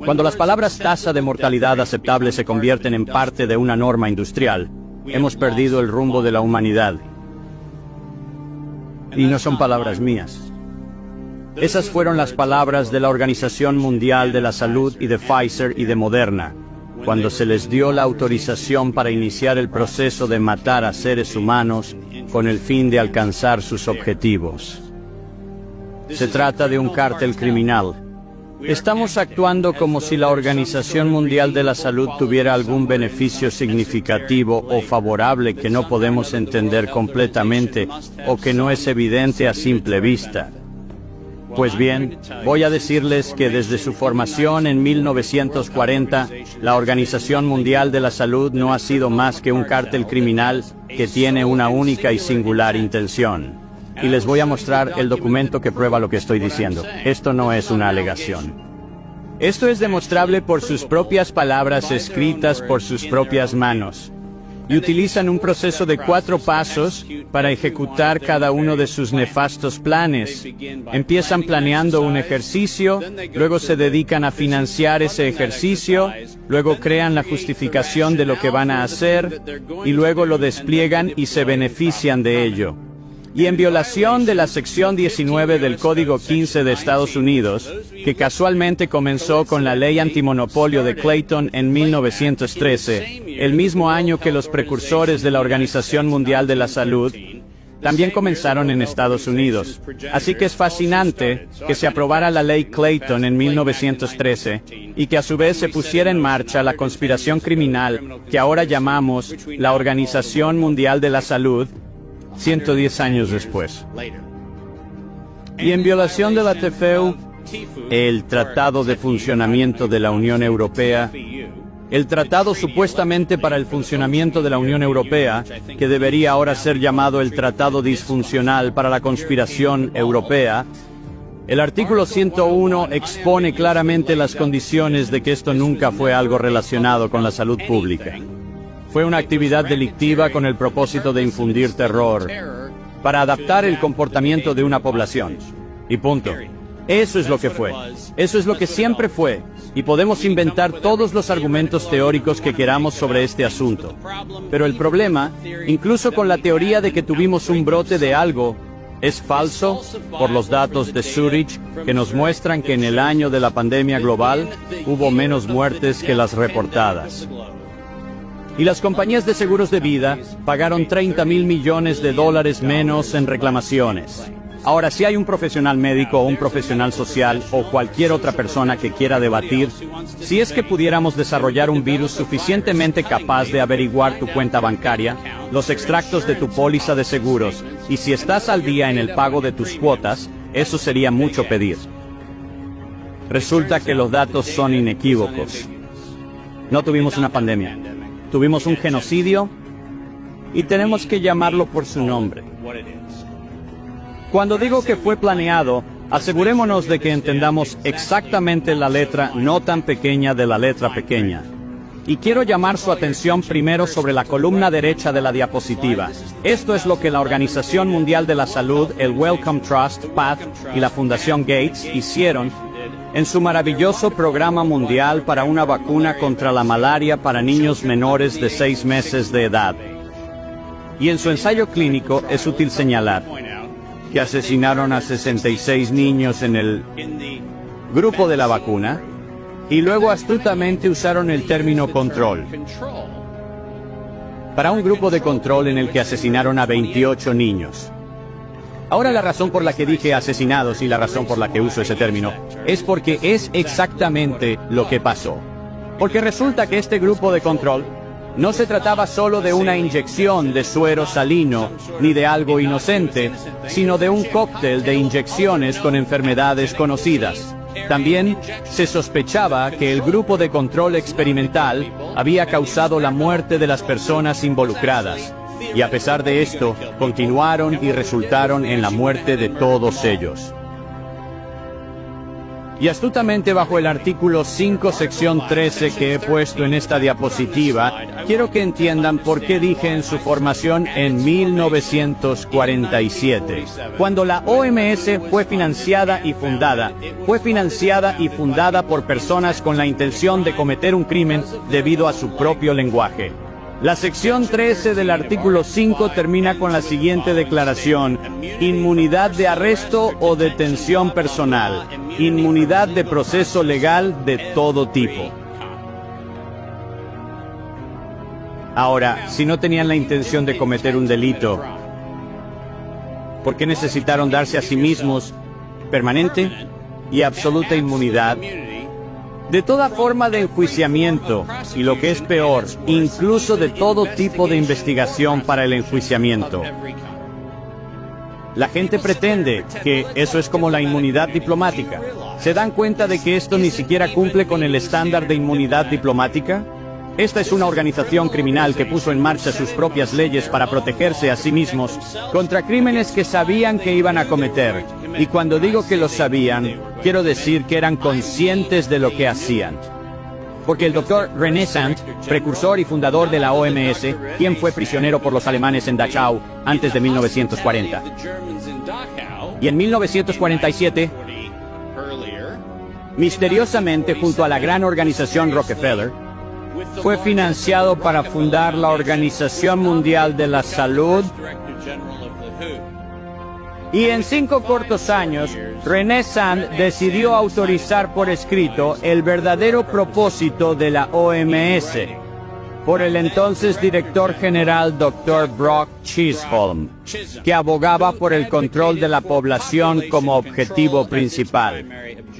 Cuando las palabras tasa de mortalidad aceptable se convierten en parte de una norma industrial, hemos perdido el rumbo de la humanidad. Y no son palabras mías. Esas fueron las palabras de la Organización Mundial de la Salud y de Pfizer y de Moderna, cuando se les dio la autorización para iniciar el proceso de matar a seres humanos con el fin de alcanzar sus objetivos. Se trata de un cártel criminal. Estamos actuando como si la Organización Mundial de la Salud tuviera algún beneficio significativo o favorable que no podemos entender completamente o que no es evidente a simple vista. Pues bien, voy a decirles que desde su formación en 1940, la Organización Mundial de la Salud no ha sido más que un cártel criminal que tiene una única y singular intención. Y les voy a mostrar el documento que prueba lo que estoy diciendo. Esto no es una alegación. Esto es demostrable por sus propias palabras escritas por sus propias manos. Y utilizan un proceso de 4 pasos para ejecutar cada uno de sus nefastos planes. Empiezan planeando un ejercicio, luego se dedican a financiar ese ejercicio, luego crean la justificación de lo que van a hacer, y luego lo despliegan y se benefician de ello. Y en violación de la sección 19 del Código 15 de Estados Unidos, que casualmente comenzó con la ley antimonopolio de Clayton en 1913, el mismo año que los precursores de la Organización Mundial de la Salud, también comenzaron en Estados Unidos. Así que es fascinante que se aprobara la ley Clayton en 1913 y que a su vez se pusiera en marcha la conspiración criminal que ahora llamamos la Organización Mundial de la Salud, 110 años después. Y en violación de la TFU, el Tratado de Funcionamiento de la Unión Europea, el tratado supuestamente para el funcionamiento de la Unión Europea, que debería ahora ser llamado el Tratado Disfuncional para la Conspiración Europea, el artículo 101 expone claramente las condiciones de que esto nunca fue algo relacionado con la salud pública. Fue una actividad delictiva con el propósito de infundir terror, para adaptar el comportamiento de una población. Y punto. Eso es lo que fue. Eso es lo que siempre fue. Y podemos inventar todos los argumentos teóricos que queramos sobre este asunto. Pero el problema, incluso con la teoría de que tuvimos un brote de algo, es falso por los datos de Zurich que nos muestran que en el año de la pandemia global hubo menos muertes que las reportadas. Y las compañías de seguros de vida pagaron $30.000 millones menos en reclamaciones. Ahora, si hay un profesional médico o un profesional social o cualquier otra persona que quiera debatir, si es que pudiéramos desarrollar un virus suficientemente capaz de averiguar tu cuenta bancaria, los extractos de tu póliza de seguros, y si estás al día en el pago de tus cuotas, eso sería mucho pedir. Resulta que los datos son inequívocos. No tuvimos una pandemia. Tuvimos un genocidio y tenemos que llamarlo por su nombre. Cuando digo que fue planeado, asegurémonos de que entendamos exactamente la letra no tan pequeña de la letra pequeña. Y quiero llamar su atención primero sobre la columna derecha de la diapositiva. Esto es lo que la Organización Mundial de la Salud, el Wellcome Trust, PATH y la Fundación Gates hicieron en su maravilloso programa mundial para una vacuna contra la malaria para niños menores de 6 meses de edad. Y en su ensayo clínico es útil señalar que asesinaron a 66 niños en el grupo de la vacuna y luego astutamente usaron el término control para un grupo de control en el que asesinaron a 28 niños. Ahora la razón por la que dije asesinados y la razón por la que uso ese término es porque es exactamente lo que pasó. Porque resulta que este grupo de control no se trataba solo de una inyección de suero salino ni de algo inocente, sino de un cóctel de inyecciones con enfermedades conocidas. También se sospechaba que el grupo de control experimental había causado la muerte de las personas involucradas. Y a pesar de esto, continuaron y resultaron en la muerte de todos ellos. Y astutamente bajo el artículo 5, sección 13 que he puesto en esta diapositiva, quiero que entiendan por qué dije en su formación en 1947. Cuando la OMS fue financiada y fundada por personas con la intención de cometer un crimen debido a su propio lenguaje. La sección 13 del artículo 5 termina con la siguiente declaración: inmunidad de arresto o detención personal, inmunidad de proceso legal de todo tipo. Ahora, si no tenían la intención de cometer un delito, ¿por qué necesitaron darse a sí mismos permanente y absoluta inmunidad de toda forma de enjuiciamiento y, lo que es peor, incluso de todo tipo de investigación para el enjuiciamiento? La gente pretende que eso es como la inmunidad diplomática. ¿Se dan cuenta de que esto ni siquiera cumple con el estándar de inmunidad diplomática? Esta es una organización criminal que puso en marcha sus propias leyes para protegerse a sí mismos contra crímenes que sabían que iban a cometer. Y cuando digo que lo sabían, quiero decir que eran conscientes de lo que hacían. Porque el doctor René Sant, precursor y fundador de la OMS, quien fue prisionero por los alemanes en Dachau antes de 1940. Y en 1947, misteriosamente junto a la gran organización Rockefeller, fue financiado para fundar la Organización Mundial de la Salud. Y en 5 cortos años, René Sant decidió autorizar por escrito el verdadero propósito de la OMS por el entonces director general Dr. Brock Chisholm, que abogaba por el control de la población como objetivo principal.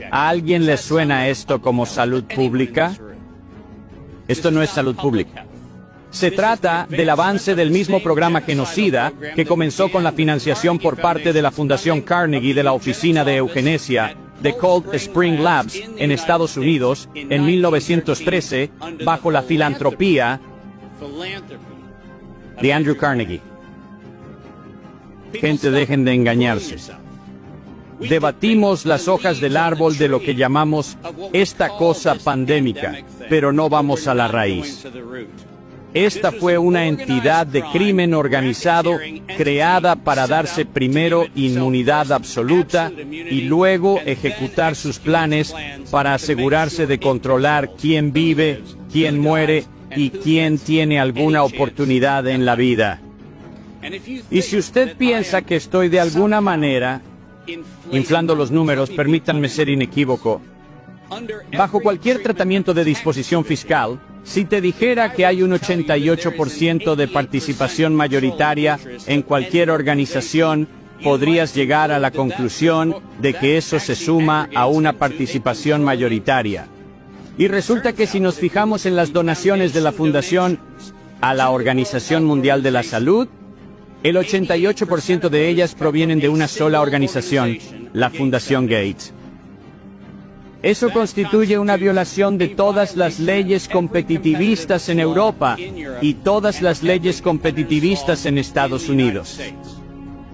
¿A alguien le suena esto como salud pública? Esto no es salud pública. Se trata del avance del mismo programa genocida que comenzó con la financiación por parte de la Fundación Carnegie de la Oficina de Eugenesia de Cold Spring Labs en Estados Unidos en 1913 bajo la filantropía de Andrew Carnegie. Gente, dejen de engañarse. Debatimos las hojas del árbol de lo que llamamos esta cosa pandémica, pero no vamos a la raíz. Esta fue una entidad de crimen organizado creada para darse primero inmunidad absoluta y luego ejecutar sus planes para asegurarse de controlar quién vive, quién muere y quién tiene alguna oportunidad en la vida. Y si usted piensa que estoy de alguna manera inflando los números, permítanme ser inequívoco. Bajo cualquier tratamiento de disposición fiscal, si te dijera que hay un 88% de participación mayoritaria en cualquier organización, podrías llegar a la conclusión de que eso se suma a una participación mayoritaria. Y resulta que si nos fijamos en las donaciones de la Fundación a la Organización Mundial de la Salud, el 88% de ellas provienen de una sola organización, la Fundación Gates. Eso constituye una violación de todas las leyes competitivistas en Europa y todas las leyes competitivistas en Estados Unidos.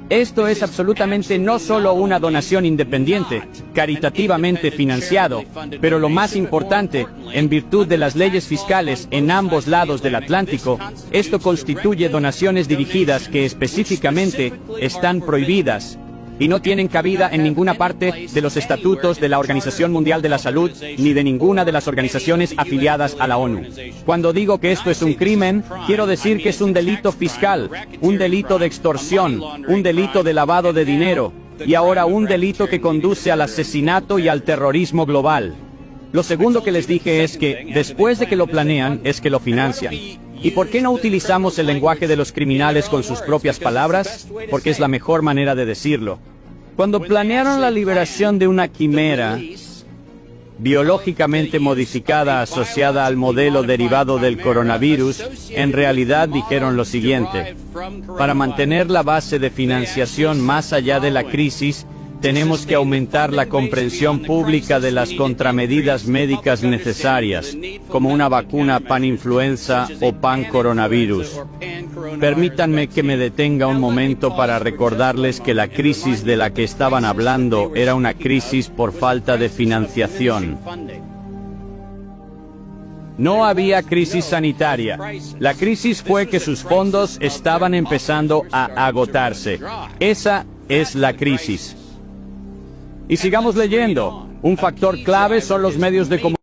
Esto es absolutamente no solo una donación independiente, caritativamente financiado, pero lo más importante, en virtud de las leyes fiscales en ambos lados del Atlántico, esto constituye donaciones dirigidas que específicamente están prohibidas y no tienen cabida en ninguna parte de los estatutos de la Organización Mundial de la Salud ni de ninguna de las organizaciones afiliadas a la ONU. Cuando digo que esto es un crimen, quiero decir que es un delito fiscal, un delito de extorsión, un delito de lavado de dinero y ahora un delito que conduce al asesinato y al terrorismo global. Lo segundo que les dije es que, después de que lo planean, es que lo financian. ¿Y por qué no utilizamos el lenguaje de los criminales con sus propias palabras? Porque es la mejor manera de decirlo. Cuando planearon la liberación de una quimera biológicamente modificada asociada al modelo derivado del coronavirus, en realidad dijeron lo siguiente: para mantener la base de financiación más allá de la crisis, Tenemos que aumentar la comprensión pública de las contramedidas médicas necesarias, como una vacuna pan-influenza o pan-coronavirus. Permítanme que me detenga un momento para recordarles que la crisis de la que estaban hablando era una crisis por falta de financiación. No había crisis sanitaria. La crisis fue que sus fondos estaban empezando a agotarse. Esa es la crisis. Y sigamos leyendo. Un factor clave son los medios de comunicación.